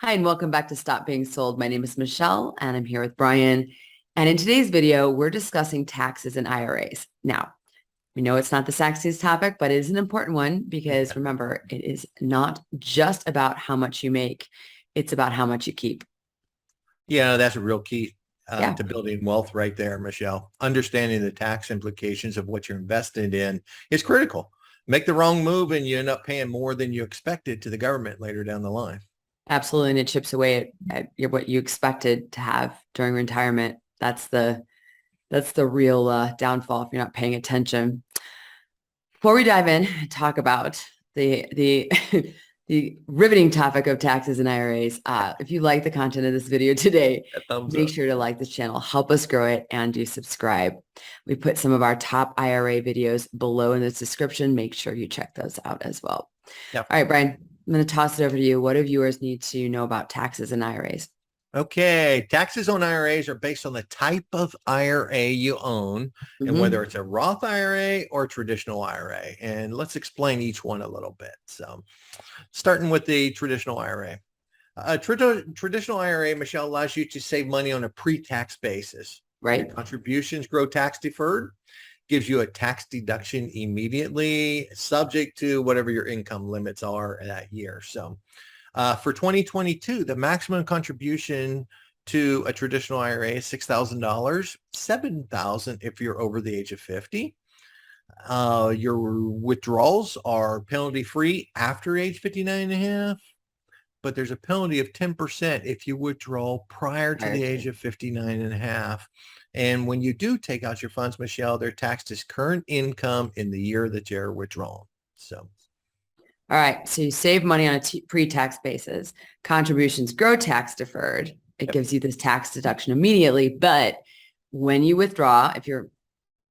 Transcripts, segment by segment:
Hi, and welcome back to Stop Being Sold. My name is Michelle, and I'm here with Brian. And in today's video, we're discussing taxes and IRAs. Now, we know it's not the sexiest topic, but it is an important one because remember, it is not just about how much you make. It's about how much you keep. Yeah, that's a real key to building wealth right there, Michelle. Understanding the tax implications of what you're invested in is critical. Make the wrong move and you end up paying more than you expected to the government later down the line. Absolutely. And it chips away at what you expected to have during retirement. That's the real downfall if you're not paying attention. Before we dive in and talk about the the riveting topic of taxes and IRAs, if you like the content of this video today, make sure to like this channel, help us grow it, and do subscribe. We put some of our top IRA videos below in the description. Make sure you check those out as well. Yep. All right, Brian, I'm going to toss it over to you. What do viewers need to know about taxes and IRAs? Okay. Taxes on IRAs are based on the type of IRA you own and whether it's a Roth IRA or a traditional IRA. And let's explain each one a little bit. So starting with the traditional IRA. A traditional IRA, Michelle, allows you to save money on a pre-tax basis. Right. Your contributions grow tax deferred, gives you a tax deduction immediately, subject to whatever your income limits are that year. So for 2022, the maximum contribution to a traditional IRA is $6,000, $7,000 if you're over the age of 50. Your withdrawals are penalty-free after age 59 and a half, but there's a penalty of 10% if you withdraw prior to the age of 59 and a half. And when you do take out your funds, Michelle, they're taxed as current income in the year that you're withdrawn. So. All right. So you save money on a pre-tax basis. Contributions grow tax deferred. It gives you this tax deduction immediately. But when you withdraw, if you're,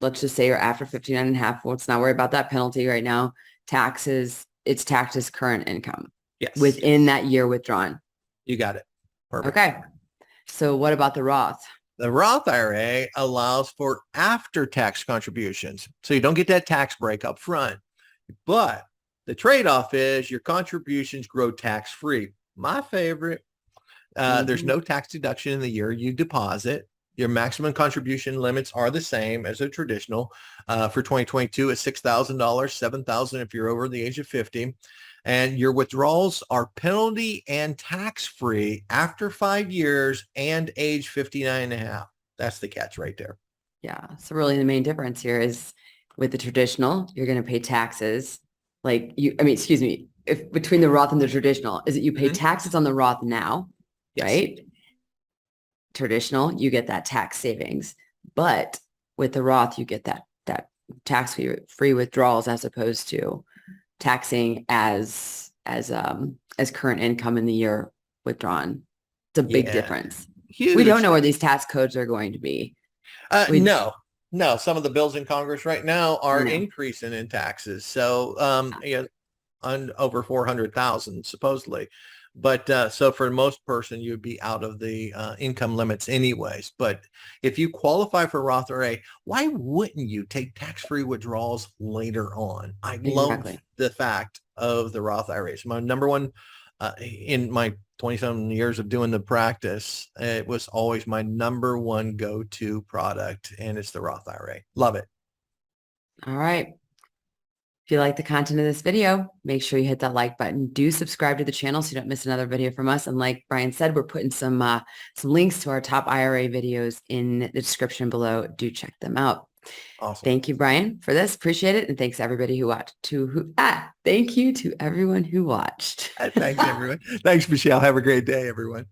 let's just say you're after 59 and a half, let's not worry about that penalty right now. Taxes, it's taxed as current income. Yes. Within that year withdrawn. You got it. Perfect. Okay. So what about the Roth? The Roth IRA allows for after-tax contributions. So you don't get that tax break up front. But the trade-off is your contributions grow tax-free. My favorite. There's no tax deduction in the year you deposit. Your maximum contribution limits are the same as a traditional. For 2022, it's $6,000, $7,000 if you're over the age of 50. And your withdrawals are penalty and tax-free after 5 years and age 59 and a half. That's the catch right there. Yeah. So really the main difference here is with the traditional, you're going to pay taxes if between the Roth and the traditional, is that you pay taxes on the Roth now, right? Traditional, you get that tax savings. But with the Roth, you get that tax-free withdrawals as opposed to taxing as current income in the year withdrawn. It's a big difference. Huge. We don't know where these tax codes are going to be. No, some of the bills in Congress right now are increasing in taxes. So on over 400,000 supposedly. But so for most person, you'd be out of the income limits anyways. But if you qualify for Roth IRA, why wouldn't you take tax-free withdrawals later on? I love the fact of the Roth IRAs. My number one in my 27 years of doing the practice, it was always my number one go-to product, and it's the Roth IRA. Love it. All right. If you like the content of this video, make sure you hit that like button. Do subscribe to the channel so you don't miss another video from us. And like Brian said, we're putting some links to our top IRA videos in the description below. Do check them out. Awesome. Thank you, Brian, for this. Appreciate it. And thanks to everybody who watched. Thank you to everyone who watched. Thanks, everyone. Thanks, Michelle. Have a great day, everyone.